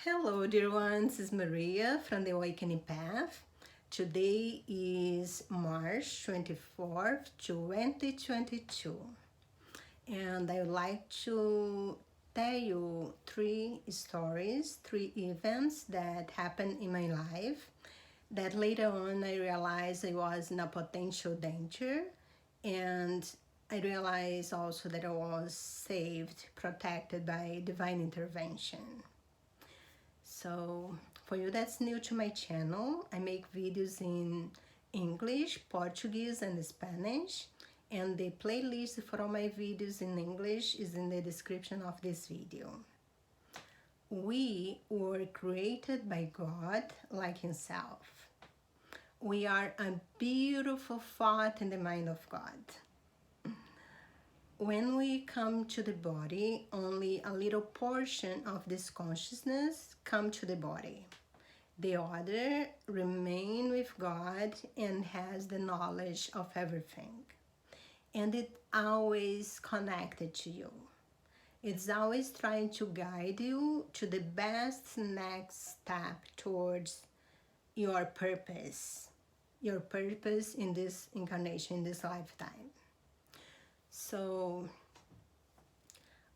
Hello, dear ones. This is Maria from the Awakening Path. Today is March 24th, 2022, and I would like to tell you three stories, three events that happened in my life that later on I realized I was in a potential danger, and I realized also that I was saved, protected by divine intervention. So, for you that's new to my channel, I make videos in English, Portuguese, and Spanish. And the playlist for all my videos in English is in the description of this video. We were created by God like Himself. We are a beautiful thought in the mind of God. When we come to the body, only a little portion of this consciousness come to the body. The other remain with God and has the knowledge of everything. And it always connected to you. It's always trying to guide you to the best next step towards your purpose in this incarnation, in this lifetime. So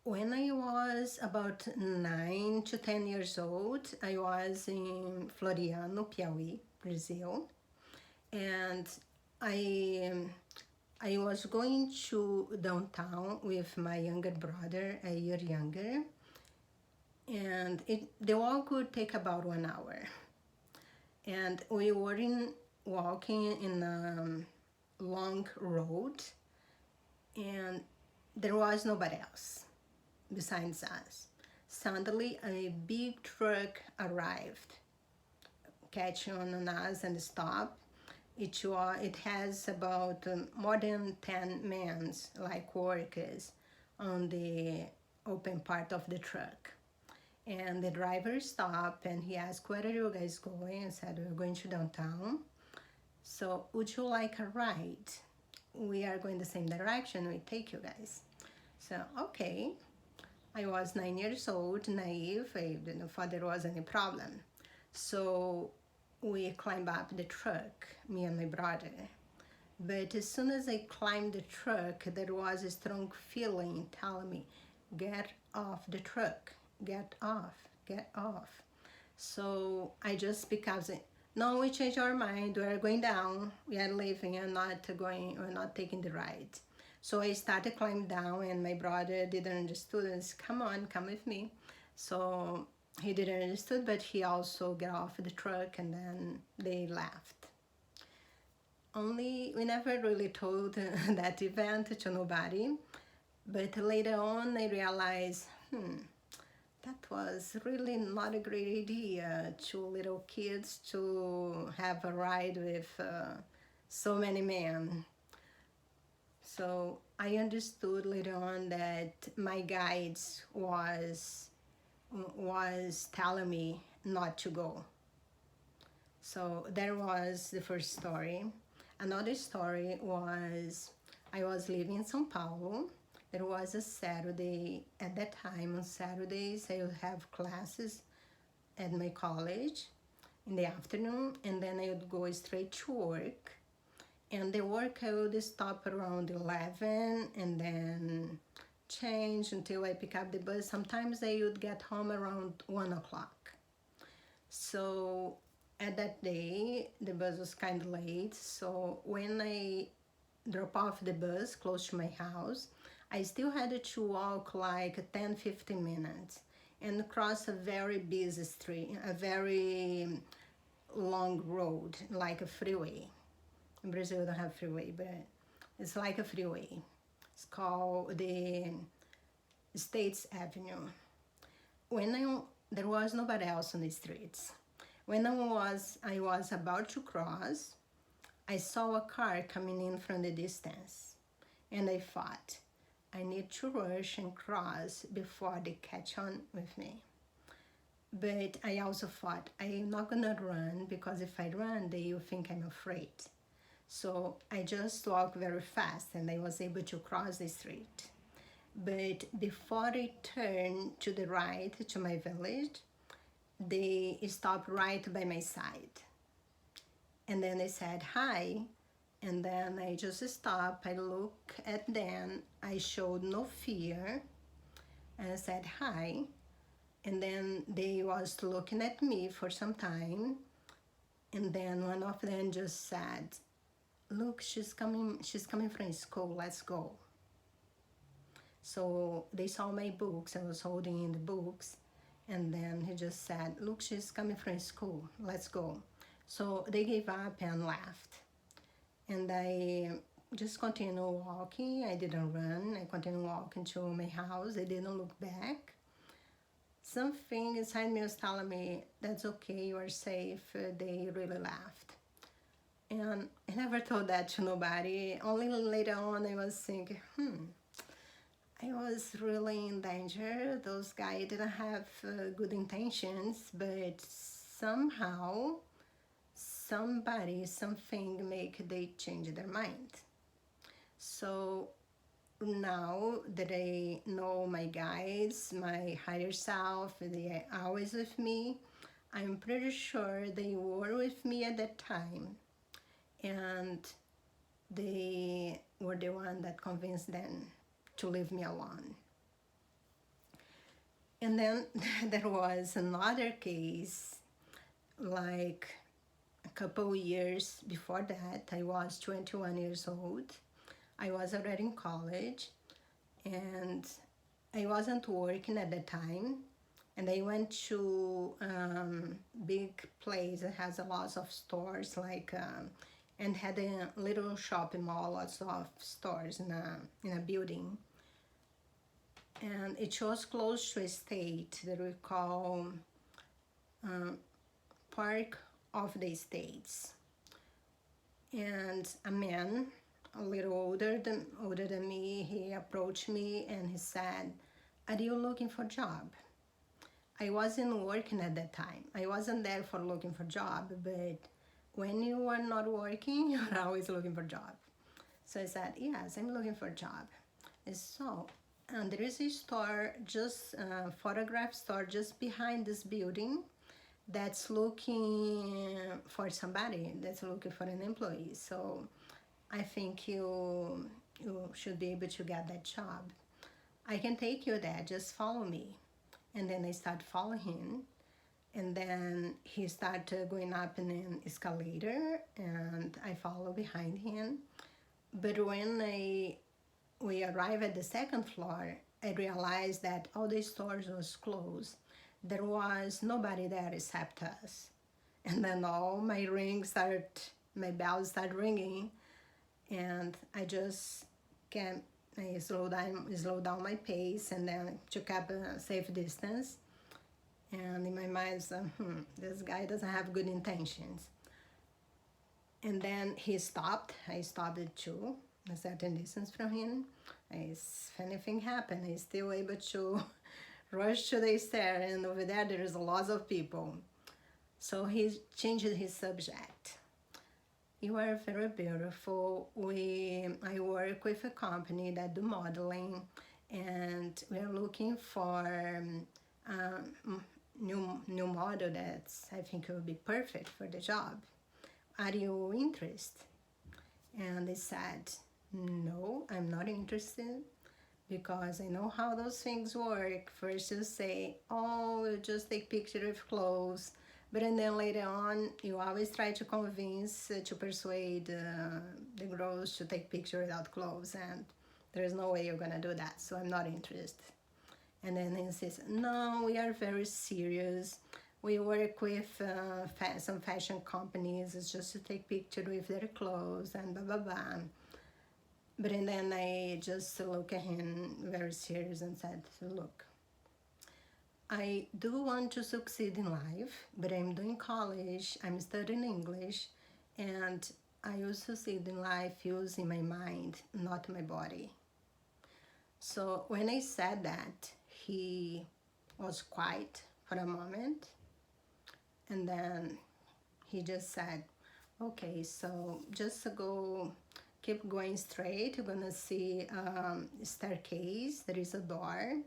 when I was about 9 to 10 years old, I was in Floriano, Piauí, Brazil, and I was going to downtown with my younger brother, a year younger, and the walk would take about 1 hour. And we were walking in a long road, and there was nobody else besides us. Suddenly, a big truck arrived, catching on us and stopped. It has about more than 10 men, like workers, on the open part of the truck. And the driver stopped and he asked, "Where are you guys going?" I said, "We're going to downtown. So would you like a ride? We are going the same direction. We take you guys." So, okay. I was 9 years old, naive. I didn't thought there was any problem. So we climbed up the truck, me and my brother. But as soon as I climbed the truck, there was a strong feeling telling me, "Get off the truck, get off, get off." So I just, because no, we changed our mind, we're going down, we are leaving, we're not taking the ride. So I started climbing down, and my brother didn't understand. And said, "Come on, come with me." So he didn't understand, but he also got off the truck, and then they left. Only we never really told that event to nobody. But later on, I realized, that was really not a great idea to little kids to have a ride with so many men. So I understood later on that my guides was telling me not to go. So that was the first story. Another story was I was living in Sao Paulo. There was a Saturday. At that time, on Saturdays, I would have classes at my college in the afternoon, and then I would go straight to work. And the work I would stop around 11 and then change until I pick up the bus. Sometimes I would get home around 1 o'clock. So at that day, the bus was kind of late. So when I drop off the bus close to my house, I still had to walk like 10-15 minutes and cross a very busy street, a very long road, like a freeway. In Brazil, we don't have freeway, but it's like a freeway. It's called the States Avenue. There was nobody else on the streets. When I was about to cross, I saw a car coming in from the distance, and I thought, I need to rush and cross before they catch on with me. But I also thought, I'm not gonna run, because if I run, they will think I'm afraid. So I just walked very fast, and I was able to cross the street. But before I turned to the right to my village, they stopped right by my side. And then they said hi. And then I just stopped. I looked at them. I showed no fear. And I said hi. And then they was looking at me for some time. And then one of them just said, look, she's coming from school, let's go. So they saw my books, I was holding in the books, and then he just said, look, she's coming from school, let's go. So they gave up and left. And I just continued walking. I didn't run. I continued walking to my house. I didn't look back. Something inside me was telling me, that's okay, you are safe. They really laughed. And I never told that to nobody. Only later on I was thinking, I was really in danger. Those guys didn't have good intentions, but somehow somebody, something make they change their mind. So now that I know my guides, my higher self, they are always with me, I'm pretty sure they were with me at that time, and they were the one that convinced them to leave me alone. And then there was another case, like a couple years before that. I was 21 years old. I was already in college, and I wasn't working at the time. And I went to big place that has a lot of stores, and had a little shopping mall, lots of stores in a building. And it was close to a state that we call Parque of the States. And a man, a little older than me, he approached me and he said, are you looking for a job? I wasn't working at that time. I wasn't there for looking for a job, but when you are not working, you're always looking for a job. So I said, yes, I'm looking for a job. And there is a store, just a photograph store just behind this building that's looking for somebody, that's looking for an employee. So I think you should be able to get that job. I can take you there, just follow me. And then I start following him. And then he started going up in an escalator, and I follow behind him. But when we arrived at the second floor, I realized that all the stores was closed. There was nobody there except us. And then all my bells started ringing, and I just I slow down my pace, and then took up a safe distance. And in my mind, this guy doesn't have good intentions. And then he stopped. I stopped too, a certain distance from him. If anything happened, he's still able to rush to the stair, and over there is a lot of people. So he changed his subject. You are very beautiful. I work with a company that do modeling, and we're looking for new model that's I think will be perfect for the job. Are you interested? And they said, no, I'm not interested, because I know how those things work. First you say, oh, we'll just take picture of clothes, but then later on you always try to persuade the girls to take picture without clothes, and there's no way you're gonna do that, so I'm not interested. And then he says, no, we are very serious. We work with some fashion companies. It's just to take picture with their clothes and blah, blah, blah. But then I just look at him very serious and said, look, I do want to succeed in life, but I'm doing college, I'm studying English, and I will succeed in life using my mind, not my body. So when I said that, he was quiet for a moment, and then he just said, okay, so just keep going straight. You're gonna see a staircase, there is a door.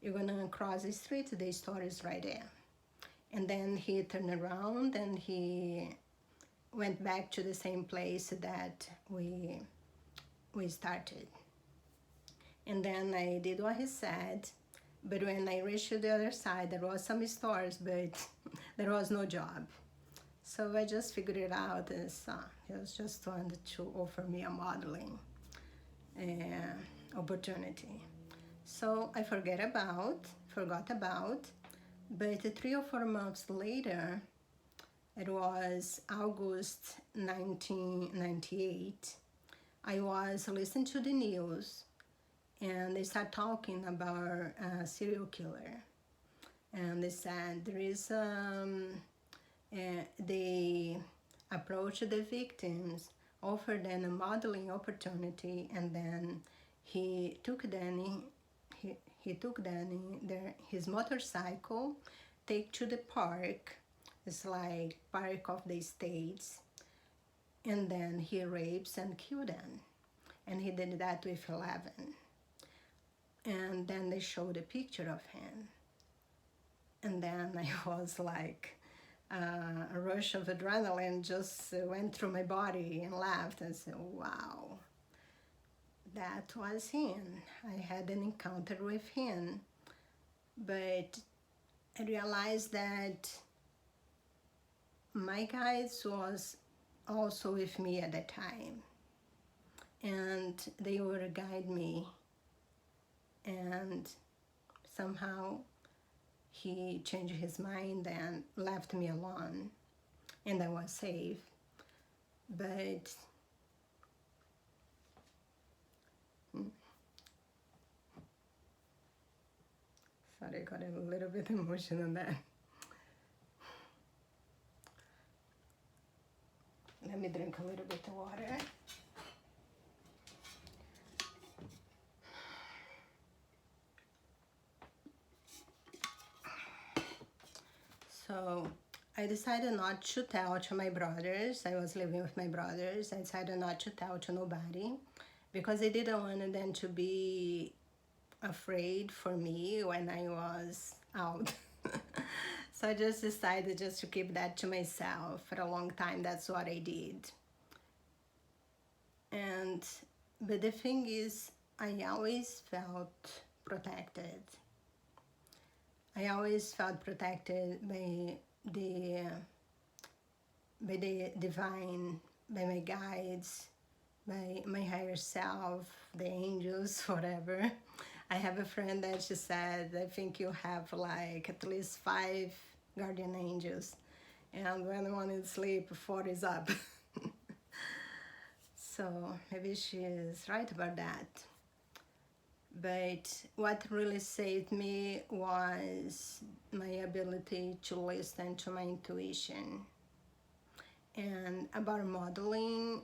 You're gonna cross the street, the store is right there. And then he turned around and he went back to the same place that we started. And then I did what he said, but when I reached the other side, there was some stores, but there was no job. So I just figured it out as he was just wanted to offer me a modeling opportunity. So I forgot about, but 3 or 4 months later, it was August 1998, I was listening to the news and they start talking about a serial killer. And they said there is, they approached the victims, offered them a modeling opportunity, and then he took them, his motorcycle, take to the park. It's like Park of the States, and then he rapes and killed them. And he did that with 11. And then they showed a picture of him. And then I was like, a rush of adrenaline just went through my body and laughed and said, wow, that was him. I had an encounter with him. But I realized that my guides was also with me at that time, and they would guide me, and somehow he changed his mind and left me alone, and I was safe. But sorry, I got a little bit emotional on that. Let me drink a little bit of water. So I decided not to tell to my brothers. I was living with my brothers. I decided not to tell to nobody because I didn't want them to be afraid for me when I was out. So I just decided just to keep that to myself for a long time. That's what I did. But the thing is, I always felt protected. I always felt protected by the divine, by my guides, by my higher self, the angels, whatever. I have a friend that she said, I think you have like at least 5 guardian angels, and when one is asleep, 4 is up. So maybe she is right about that. But what really saved me was my ability to listen to my intuition. And about modeling,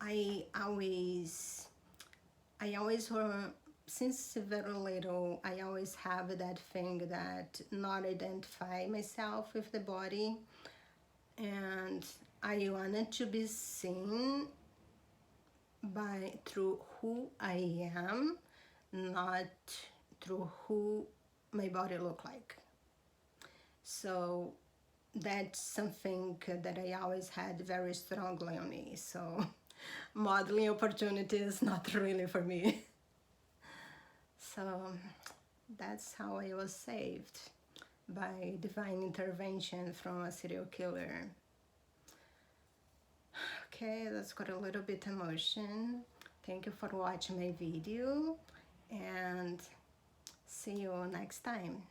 I always since very little, I always have that thing that not identify myself with the body, and I wanted to be seen through who I am, not through who my body look like. So that's something that I always had very strongly on me. So modeling opportunity is not really for me. So that's how I was saved, by divine intervention from a serial killer. Okay, that's got a little bit emotion. Thank you for watching my video, and see you next time.